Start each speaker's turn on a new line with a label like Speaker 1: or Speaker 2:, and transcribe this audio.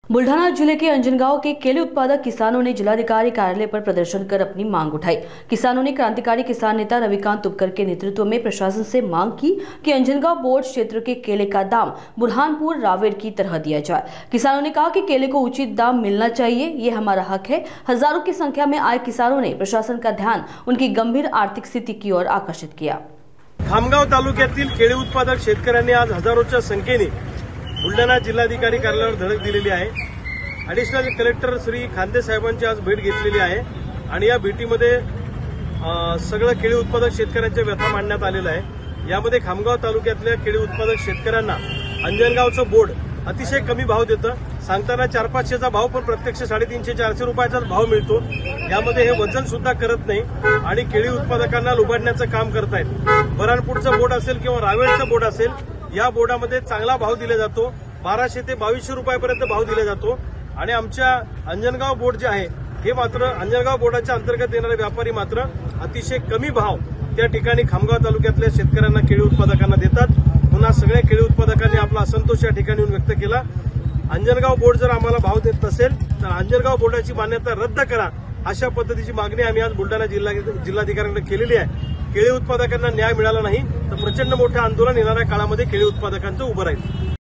Speaker 1: बुल्ढाना जिले के अंजनगांव के केले उत्पादक किसानों ने जिलाधिकारी कार्यालय पर प्रदर्शन कर अपनी मांग उठाई। किसानों ने क्रांतिकारी किसान नेता रविकांत तुपकर के नेतृत्व में प्रशासन से मांग की कि अंजनगांव बोर्ड क्षेत्र के केले का दाम बुरहानपुर रावेर की तरह दिया जाए। किसानों ने कहा कि केले को उचित दाम मिलना चाहिए, ये हमारा हक है। हजारों की संख्या में आए किसानों ने प्रशासन का ध्यान उनकी गंभीर आर्थिक स्थिति की ओर आकर्षित किया।
Speaker 2: खामगाव तालुक्यातील केळी उत्पादक शेतकऱ्यांनी आज हजारोच्या संख्येने बुलढाणा जिल्हाधिकारी कार्यालयावर धडक दिलेली आहे। ॲडिशनल कलेक्टर श्री खांदे साहेबांची आज भेट घेतलेली आहे आणि या भेटीमध्ये सगळं केळी उत्पादक शेतकऱ्यांच्या व्यथा मांडण्यात आलेला आहे। यामध्ये खामगाव तालुक्यातल्या केळी उत्पादक शेतकऱ्यांना अंजनगावचं बोर्ड अतिशय कमी भाव देतं। सांगताना 400-500चा भाव पण प्रत्यक्ष 350-400 रुपयाचाच भाव मिळतो। यामध्ये हे वजन सुद्धा करत नाही आणि केळी उत्पादकांना लुबाडण्याचं काम करतायत। बऱ्हाणपूरचं बोर्ड असेल किंवा रावेरचं बोर्ड असेल, या बोर्डामध्ये चांगला भाव दिला जातो। 1200 ते 2200 रुपयापर्यंत भाव दिला जातो आणि आमच्या अंजनगाव बोर्ड जे आहे हे मात्र अंजनगाव बोर्डाच्या अंतर्गत येणारे व्यापारी मात्र अतिशय कमी भाव त्या ठिकाणी खामगाव तालुक्यातल्या शेतकऱ्यांना केळी उत्पादकांना देतात। पुन्हा सगळ्या केळी उत्पादकांनी आपला असंतोष या ठिकाणी व्यक्त केला। अंजनगाव बोर्ड जर आम्हाला भाव देत नसेल तर अंजनगाव बोर्डाची मान्यता रद्द करा, अशा पद्धतीची मागणी आम्ही आज बुलढाणा जिल्हाधिकाऱ्यांकडे केलेली आहे। केळी उत्पादकांना न्याय मिळाला नाही तर प्रचंड मोठं आंदोलन येणाऱ्या काळामध्ये केळी उत्पादकांचं उभं राहील।